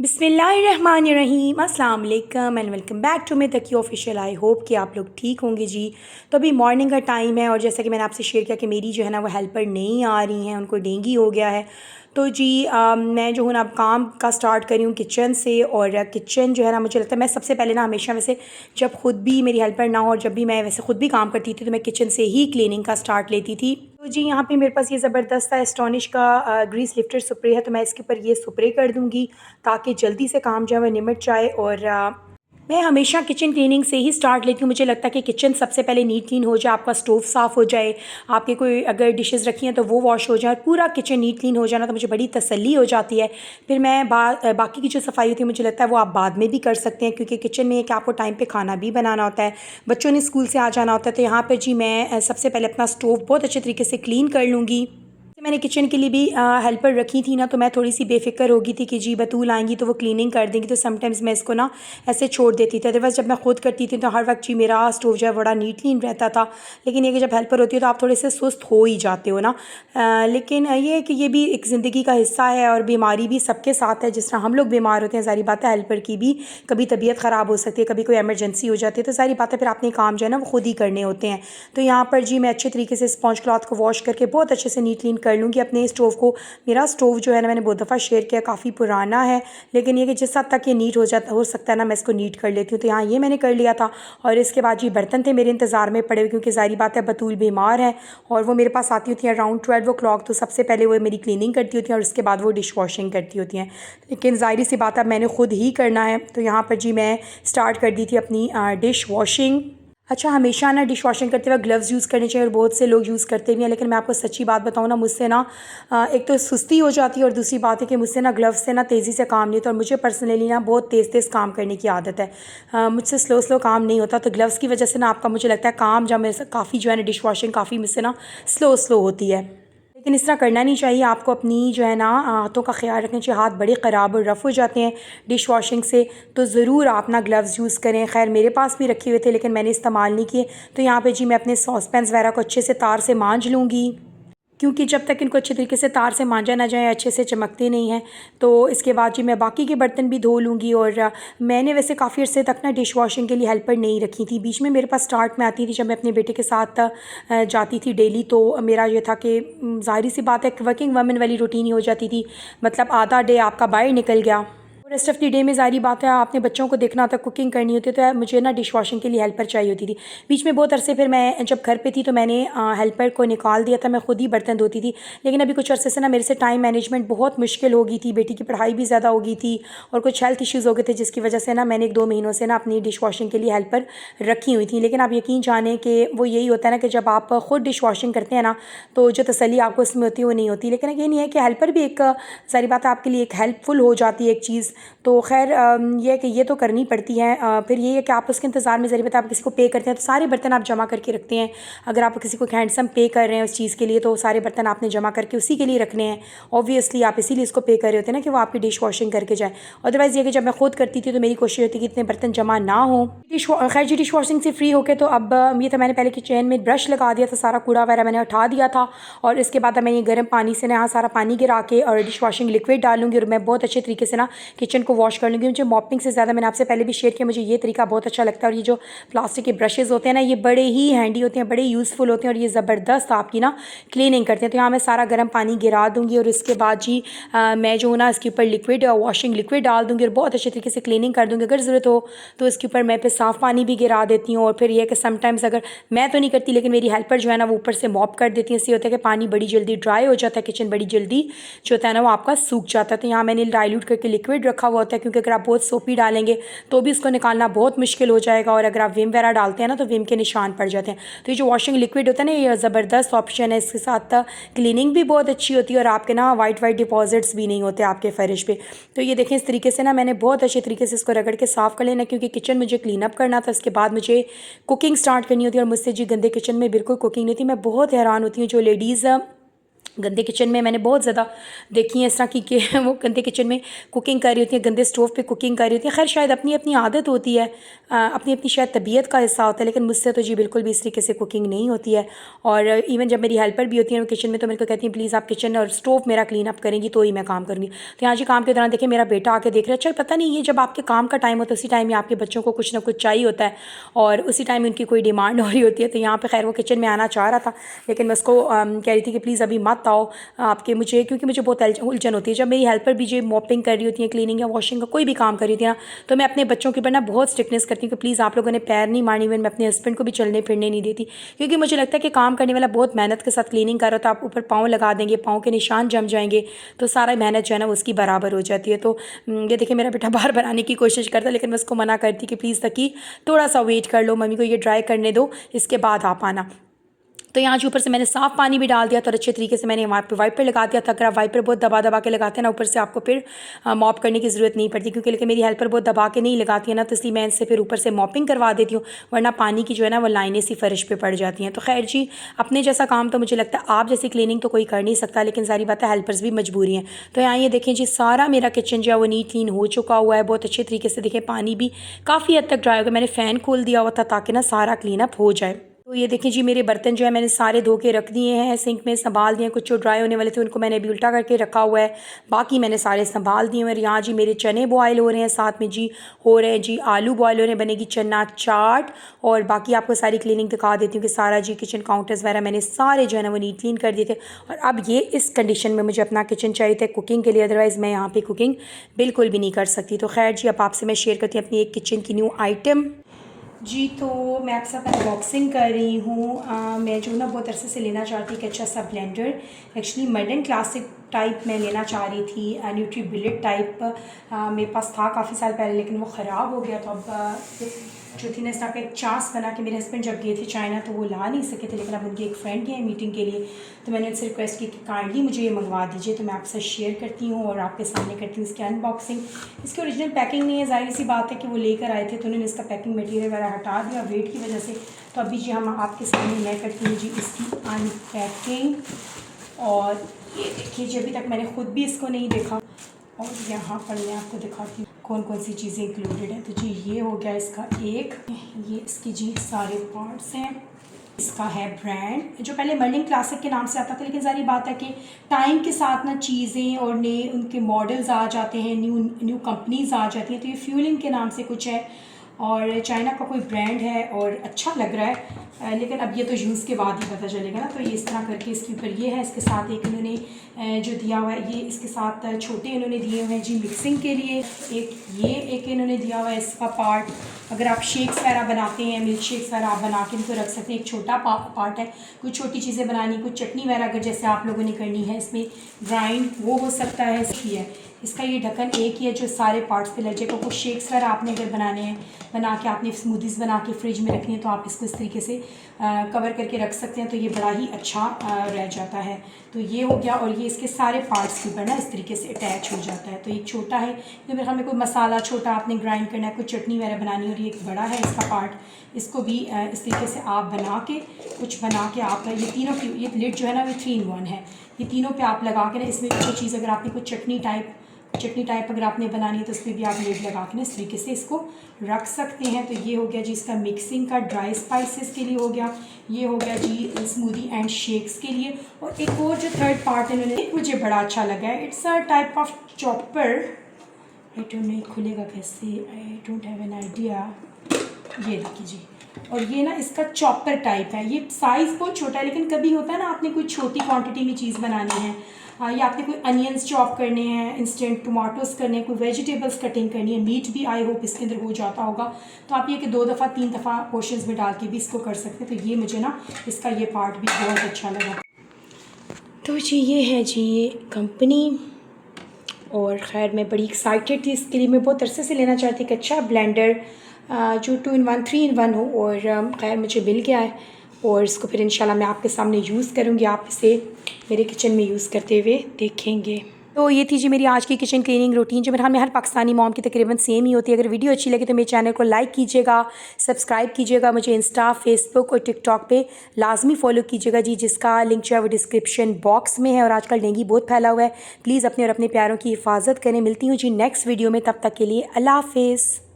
बिस्मिल्लाहिर्रहमानिर्रहीम अस्सलाम वालेकुम and welcome back to me Taqi official. I hope कि आप लोग ठीक होंगे जी। तो अभी मॉर्निंग का टाइम है और जैसा कि मैंने आपसे शेयर किया कि मेरी जो है ना वो हेल्पर नहीं आ रही हैं, उनको डेंगू हो गया है। तो जी मैं जो हूँ ना अब काम का स्टार्ट करी हूँ किचन से। और किचन जो है ना मुझे लगता है मैं सबसे पहले ना हमेशा वैसे जब खुद भी मेरी हेल्पर ना हो और जब भी मैं वैसे खुद भी काम करती थी तो मैं किचन से ही क्लीनिंग का स्टार्ट लेती थी। तो जी यहाँ पे मेरे पास ये ज़बरदस्त सा एस्टोनिश का ग्रीस लिफ्टर स्प्रे है, तो मैं इसके ऊपर ये स्प्रे कर दूँगी ताकि जल्दी से काम जो है वो निमट जाए। और मैं हमेशा किचन क्लीनिंग से ही स्टार्ट लेती हूँ। मुझे लगता है कि किचन सबसे पहले नीट क्लीन हो जाए, आपका स्टोव साफ़ हो जाए, आपके कोई अगर डिशेज़ रखी हैं तो वो वॉश हो जाए, पूरा किचन नीट क्लीन हो जाना तो मुझे बड़ी तसल्ली हो जाती है। फिर मैं बाकी की जो सफाई होती है मुझे लगता है वो आप बाद में भी कर सकते हैं, क्योंकि किचन में कि आपको टाइम पे खाना भी बनाना होता है, बच्चों ने स्कूल से आ जाना होता है। तो यहाँ पर जी मैं सबसे पहले अपना स्टोव बहुत अच्छे तरीके से क्लीन कर लूँगी। मैंने किचन के लिए भी हेल्पर रखी थी ना, तो मैं थोड़ी सी बेफिक्र हो गई थी कि जी बतूल आएंगी तो वो क्लीनिंग कर देंगी, तो समटाइम्स मैं इसको ना ऐसे छोड़ देती थी। अदरवाइज़ जब मैं खुद करती थी तो हर वक्त जी मेरा स्टोव जो है बड़ा नीट क्लीन रहता था। लेकिन ये कि जब हेल्पर होती है तो आप थोड़े से सुस्त हो ही जाते हो ना। लेकिन ये है कि ये भी एक ज़िंदगी का हिस्सा है और बीमारी भी सबके साथ है। जिस तरह हम लोग बीमार होते हैं, सारी बात है हेल्पर की भी कभी तबीयत ख़राब हो सकती है, कभी कोई एमरजेंसी हो जाती है, तो सारी बातें फिर अपने काम जो है ना वो खुद ही करने होते हैं। तो यहाँ पर जी मैं अच्छे तरीके से स्पॉन्ज क्लॉथ को वॉश करके बहुत अच्छे से नीट क्लीन कर लूँगी अपने स्टोव को। मेरा स्टोव जो है ना मैंने बहुत दफ़ा शेयर किया काफ़ी पुराना है, लेकिन ये कि जिस हद तक ये नीट हो सकता है ना मैं इसको नीट कर लेती हूँ। तो यहाँ ये मैंने कर लिया था। और इसके बाद जी बर्तन थे मेरे इंतज़ार में पड़े हुए, क्योंकि ज़ाहिर बात है बतूल बीमार है और वो मेरे पास आती होती हैं अराउंड 12 o'clock। तो सबसे पहले वो मेरी क्लीनिंग करती होती हैं और उसके बाद वो डिश वॉशिंग करती होती हैं। लेकिन ज़ाहिर सी बात है मैंने खुद ही करना है, तो यहाँ पर जी मैं स्टार्ट कर दी थी अपनी डिश वॉशिंग। अच्छा, हमेशा ना डिश वॉशिंग करते वक्त ग्लव्स यूज़ करने चाहिए और बहुत से लोग यूज़ करते भी हैं, लेकिन मैं आपको सच्ची बात बताऊँ ना, मुझसे ना एक तो सुस्ती हो जाती है और दूसरी बात है कि मुझसे ना ग्लव्स से ना तेज़ी से काम नहीं होता। और मुझे पर्सनली ना बहुत तेज़ तेज़ काम करने की आदत है, मुझसे स्लो स्लो काम नहीं होता। तो ग्लव्स की वजह से ना आपका मुझे लगता है काम जब मेरे से काफ़ी जो है ना डिश वॉशिंग काफ़ी मुझसे ना स्लो स्लो होती है। लेकिन इस तरह करना नहीं चाहिए आपको। अपनी जो है ना हाथों का ख्याल रखना चाहिए, हाथ बड़े ख़राब और रफ़ हो जाते हैं डिश वॉशिंग से। तो ज़रूर आप ना ग्लव्स यूज़ करें। खैर मेरे पास भी रखे हुए थे लेकिन मैंने इस्तेमाल नहीं किए। तो यहाँ पे जी मैं अपने सॉस पैन्स वगैरह को अच्छे से तार से मांज लूँगी, क्योंकि जब तक इनको अच्छे तरीके से तार से मांजा ना जाए अच्छे से चमकते नहीं हैं। तो इसके बाद जी मैं बाकी के बर्तन भी धो लूँगी। और मैंने वैसे काफ़ी अर्से तक ना डिश वॉशिंग के लिए हेल्पर नहीं रखी थी। बीच में मेरे पास स्टार्ट में आती थी जब मैं अपने बेटे के साथ जाती थी डेली। तो मेरा ये था कि ज़ाहिर सी बात है वर्किंग वमेन वाली रूटीन ही हो जाती थी, मतलब आधा डे आपका बाहर निकल गया। रेस्ट ऑफ द डे में ज़ाहिर बात है आपने बच्चों को देखना होता है, कुकिंग करनी होती है, तो मुझे ना डिश वॉशिंग के लिए हेल्पर चाहिए होती थी। बीच में बहुत अरसे फिर मैं जब घर पे थी तो मैंने हेल्पर को निकाल दिया था, मैं खुद ही बर्तन धोती थी। लेकिन अभी कुछ अरसे से ना मेरे से टाइम मैनेजमेंट बहुत मुश्किल हो गई थी, बेटी की पढ़ाई भी ज़्यादा हो गई थी और कुछ हेल्थ इश्यूज़ हो गए थे, जिसकी वजह से ना मैंने 1-2 महीनों से ना अपनी डिश वॉशिंग के लिए हेल्पर रखी हुई थी। लेकिन आप यकीन जानें कि वो यही होता है ना कि जब आप ख़ुद डिश वॉशिंग करते हैं ना तो जो तसल्ली आपको इसमें होती है वो नहीं होती। लेकिन ये नहीं है कि हेल्पर भी एक सारी बात आपके लिए एक हेल्पफुल हो जाती है एक चीज़। तो खैर ये है कि ये तो करनी पड़ती है। फिर ये है कि आप उसके इंतज़ार में ज़रिए बता आप किसी को पे करते हैं तो सारे बर्तन आप जमा करके रखते हैं। अगर आप किसी को हैंडसम पे कर रहे हैं उस चीज़ के लिए तो सारे बर्तन आपने जमा करके उसी के लिए रखने हैं। ऑब्वियसली आप इसीलिए इसको पे कर रहे होते हैं ना कि वो आपकी डिश वॉशिंग करके जाए। अदरवाइज़ ये कि जब मैं खुद करती थी तो मेरी कोशिश होती कि इतने बर्तन जमा ना हो। खैर जी डिश वॉशिंग से फ्री होकर तो अब ये था, मैंने पहले किचन में ब्रश लगा दिया था, सारा कूड़ा वगैरह मैंने उठा दिया था। और इसके बाद मैं ये गर्म पानी से ना यहाँ सारा पानी गिरा के और डिश वॉशिंग लिक्विड डालूंगी और मैं बहुत अच्छे तरीके से ना किचन को वॉश कर लूँगी। मुझे मॉपिंग से ज़्यादा मैंने आपसे पहले भी शेयर किया, मुझे ये तरीका बहुत अच्छा लगता है। और ये जो प्लास्टिक के ब्रशेज़ होते हैं ना ये बड़े ही हैंडी होते हैं, बड़े यूज़फुल होते हैं और ये ज़बरदस्त आपकी ना क्लीनिंग करते हैं। तो यहाँ मैं सारा गर्म पानी गिरा दूँगी और इसके बाद जी मैं जो ना इसके ऊपर लिक्विड वॉशिंग लिक्विड डाल दूँगी और बहुत अच्छे तरीके से क्लीनिंग कर दूँगी। अगर ज़रूरत हो तो इसके ऊपर मैं फिर साफ़ पानी भी गिरा देती हूँ। और फिर यह कि समटाइम्स अगर मैं तो नहीं करती लेकिन मेरी हेल्पर जो है ना वो ऊपर से मॉप कर देती है। इससे होता है कि पानी बड़ी जल्दी ड्राई हो जाता है, किचन बड़ी जल्दी जो होता है ना वो आपका सूख जाता है। तो यहाँ मैंने डाइल्यूट करके लिक्विड रखा हुआ होता है, क्योंकि अगर आप बहुत सोपी डालेंगे तो भी इसको निकालना बहुत मुश्किल हो जाएगा। और अगर आप विम वगैरह डालते हैं ना तो विम के निशान पड़ जाते हैं। तो ये जो वॉशिंग लिक्विड होता है ना ये ज़बरदस्त ऑप्शन है, इसके साथ क्लीनिंग भी बहुत अच्छी होती है और आपके ना वाइट डिपॉजिट्स भी नहीं होते आपके फर्श पे। तो ये देखें इस तरीके से ना मैंने बहुत अच्छे तरीके से इसको रगड़ के साफ़ कर लेना, क्योंकि किचन मुझे क्लीन अप करना था। उसके बाद मुझे कुकिंग स्टार्ट करनी होती है और मुझसे जी गंदे किचन में बिल्कुल कुकिंग नहीं थी। मैं बहुत हैरान होती हूँ जो लेडीज़ गंदे किचन में मैंने बहुत ज़्यादा देखी है इस तरह की कि वो गंदे किचन में कुकिंग कर रही होती है, गंदे स्टोव पे कुकिंग कर रही होती है। खैर शायद अपनी अपनी आदत होती है, अपनी अपनी शायद तबीयत का हिस्सा होता है, लेकिन मुझसे तो जी बिल्कुल भी इस तरीके से कुकिंग नहीं होती है। और इवन जब मेरी हेल्पर भी होती है किचन में तो मेरे को कहती हैं प्लीज़ आप किचन और स्टोव मेरा क्लीन अप करेंगी तो ही मैं काम करूँगी। तो यहाँ जी काम के दौरान देखिए मेरा बेटा आके देख रहा है। अच्छा पता नहीं ये जब आपके काम का टाइम होता है उसी टाइम में आपके बच्चों को कुछ ना कुछ चाहिए होता है और उसी टाइम उनकी कोई डिमांड हो रही होती है। तो यहाँ पे खैर वो किचन में आना चाह रहा था, लेकिन मैं उसको कह रही थी कि प्लीज़ अभी मत आओ आपके मुझे, क्योंकि मुझे बहुत उलझन होती है जब मेरी हेल्पर भी जो मॉपिंग कर रही होती है, क्लीनिंग या वॉशिंग का कोई भी काम कर रही होती है ना, तो मैं अपने बच्चों के ऊपर ना बहुत स्ट्रिक्टनेस करती हूँ कि प्लीज़ आप लोगों ने पैर नहीं मारनी। मैं अपने हस्बैंड को भी चलने फिरने नहीं देती, क्योंकि मुझे लगता है कि काम करने वाला बहुत मेहनत के साथ क्लीनिंग कर रहा था, आप ऊपर पाँव लगा देंगे, पाँव के निशान जम जाएंगे, तो सारा मेहनत जो है ना उसकी बराबर हो जाती है। तो ये देखिए मेरा बेटा बाहर बनाने की कोशिश करता, लेकिन मैं उसको मना करती कि प्लीज़ तकी थोड़ा सा वेट कर लो, मम्मी को ये ड्राई करने दो, इसके बाद आप आना। तो यहाँ जो ऊपर से मैंने साफ़ पानी भी डाल दिया था और अच्छे तरीके से मैंने वहाँ पे वाइपर लगा दिया था। अगर आप वाइपर बहुत दबा दबा के लगाते हैं ना ऊपर से आपको फिर मॉप करने की ज़रूरत नहीं पड़ती, क्योंकि लेकिन मेरी हेल्पर बहुत दबा के नहीं लगाती है ना, तो इसलिए मैं इनसे फिर ऊपर से मॉपिंग करवा देती हूँ, वरना पानी की जो है ना वो लाइनें सी फर्श पे पड़ जाती हैं। तो खैर जी अपने जैसा काम तो मुझे लगता है आप जैसी क्लीनिंग तो कोई कर नहीं सकता, लेकिन सारी बात है हेल्पर्स भी मजबूरी हैं। तो यहाँ ये देखें जी सारा मेरा किचन जो है वो नीट क्लीन हो चुका हुआ है बहुत अच्छे तरीके से। देखें पानी भी काफ़ी हद तक ड्राई हो गया, मैंने फ़ैन खोल दिया हुआ था ताकि ना सारा क्लीन अप हो जाए। तो ये देखें जी मेरे बर्तन जो है मैंने सारे धो के रख दिए हैं, सिंक में संभाल दिए हैं। कुछ जो ड्राई होने वाले थे उनको मैंने अभी उल्टा करके रखा हुआ है, बाकी मैंने सारे संभाल दिए हैं। और यहाँ जी मेरे चने बॉयल हो रहे हैं, साथ में जी हो रहे हैं जी आलू बॉयल हो रहे हैं, बनेगी चना चाट। और बाकी आपको सारी क्लीनिंग दिखा देती हूँ कि सारा जी किचन काउंटर्स वगैरह मैंने सारे जो है ना वो नीट क्लीन कर दिए थे। और अब ये इस कंडीशन में मुझे अपना किचन चाहिए था कुकिंग के लिए, अदरवाइज़ मैं यहाँ पर कुकिंग बिल्कुल भी नहीं कर सकती। तो खैर जी अब आपसे मैं शेयर करती हूँ अपनी एक किचन की न्यू आइटम जी। तो मैं आपके साथ अनबॉक्सिंग कर रही हूँ। मैं जो ना बहुत अरसे से लेना चाहती थी एक अच्छा सा blender, actually modern classic type मैं लेना चाह रही थी, न्यूट्री बिलेट टाइप मेरे पास था काफ़ी साल पहले, लेकिन वो ख़राब हो गया। तो अब जो थी ना इसका एक चांस बना कि मेरे हस्बैंड जब गए थे चाइना तो वो ला नहीं सके थे, लेकिन अब उनके एक फ्रेंड गए मीटिंग के लिए, तो मैंने उनसे रिक्वेस्ट की कि काइंडली मुझे ये मंगवा दीजिए। तो मैं आपसे शेयर करती हूँ और आपके सामने करती हूँ इसकी अनबॉक्सिंग। इसकी ओरिजिनल पैकिंग नहीं है, जाहिर सी बात है कि वो लेकर आए थे तो उन्होंने इसका पैकिंग मटीरियल वगैरह हटा दिया वेट की वजह से। तो अभी जी हम आपके सामने मैं करती हूँ जी इसकी अनपैकिंग। और ये देखिए जी अभी तक मैंने ख़ुद भी इसको नहीं देखा, और यहाँ पर मैं आपको दिखाती हूँ कौन कौन सी चीज़ें इंक्लूडेड हैं। तो जी ये हो गया इसका एक, ये इसकी जी सारे पार्ट्स हैं। इसका है ब्रांड जो पहले मर्लिन क्लासिक के नाम से आता था, लेकिन सारी बात है कि टाइम के साथ ना चीज़ें और नए उनके मॉडल्स आ जाते हैं, न्यू कंपनीज़ आ जाती हैं। तो ये फ्यूलिंग के नाम से कुछ है और चाइना का कोई ब्रांड है और अच्छा लग रहा है, लेकिन अब ये तो यूज़ के बाद ही पता चलेगा ना। तो ये इस तरह करके इसके ऊपर ये है, इसके साथ एक इन्होंने जो दिया हुआ है ये इसके साथ छोटे इन्होंने दिए हुए हैं जी मिक्सिंग के लिए। एक इन्होंने दिया हुआ है इसका पार्ट, अगर आप शेक्स वगैरह बनाते हैं, मिल्क शेक्स वगैरह आप बना के इनको रख सकते हैं। एक छोटा पार्ट है, कुछ छोटी चीज़ें बनानी, कुछ चटनी वगैरह अगर जैसे आप लोगों ने करनी है इसमें ग्राइंड वो हो सकता है। इसकी है इसका ये ढक्कन एक ही है जो सारे पार्ट्स पे लग जाएगा। कुछ शेक्स वगैरह आपने अगर बनाने हैं, बना के आपने स्मूदीज़ बना के फ्रिज में रखनी है तो आप इसको इस तरीके से कवर करके रख सकते हैं, तो ये बड़ा ही अच्छा रह जाता है। तो ये हो गया, और ये इसके सारे पार्ट्स के ऊपर ना इस तरीके से अटैच हो जाता है। तो एक छोटा है तो मेरे ख्याल में कोई मसाला छोटा आपने ग्राइंड करना है, कुछ चटनी वगैरह बनानी है, और ये एक बड़ा है इसका पार्ट, इसको भी इस तरीके से आप बना के कुछ बना के आप ये तीनों की ये लिड जो है ना वो 3 in 1 है, ये तीनों पे आप लगा के ना इसमें भी कोई चीज़ अगर आपने कुछ चटनी टाइप अगर आपने बनानी है तो उस पर भी आप लिड लगा के ना इस तरीके से इसको रख सकते हैं। तो ये हो गया जी इसका मिक्सिंग का, ड्राई स्पाइसेस के लिए हो गया, ये हो गया जी स्मूदी एंड शेक्स के लिए। और एक और जो थर्ड पार्ट इन्होंने मुझे बड़ा अच्छा लगा है, it's a type of chopper, I don't know खुलेगा कैसे, I don't have an idea. ये देखिए जी, और ये ना इसका चॉपर टाइप है, ये साइज़ बहुत छोटा है, लेकिन कभी होता है ना आपने कोई छोटी क्वांटिटी में चीज़ बनानी है, या आपने कोई अनियंस चॉप करने हैं, इंस्टेंट टमाटोस करने हैं, कोई वेजिटेबल्स कटिंग करनी है, मीट भी आई होप इसके अंदर हो जाता होगा, तो आप ये कि 2 दफ़ा 3 दफ़ा पोर्शंस में डाल के भी इसको कर सकते हैं। तो ये मुझे ना इसका ये पार्ट भी बहुत अच्छा लगा। तो जी ये है जी ये कंपनी, और ख़ैर मैं बड़ी एक्साइटेड थी इसके लिए, मैं बहुत अरसे से लेना चाहती कि अच्छा ब्लेंडर जो 2 in 1 3 in 1 हो, और खैर मुझे मिल गया है, और इसको फिर इंशाल्लाह मैं आपके सामने यूज़ करूँगी, आप इसे मेरे किचन में यूज़ करते हुए देखेंगे। तो ये थी जी मेरी आज की किचन क्लीनिंग रूटीन, जो मेरे ख्याल में हर पाकिस्तानी मॉम की तकरीबन सेम ही होती है। अगर वीडियो अच्छी लगे तो मेरे चैनल को लाइक कीजिएगा, सब्सक्राइब कीजिएगा, मुझे इंस्टा, फेसबुक और टिकटॉक पे लाजमी फॉलो कीजिएगा जी, जिसका लिंक जो है वो डिस्क्रिप्शन बॉक्स में है। और आजकल डेंगू बहुत फैला हुआ है, प्लीज़ अपने और अपने प्यारों की हिफाजत करें। मिलती हूँ जी नेक्स्ट वीडियो में, तब तक के लिए अल्लाह हाफिज़।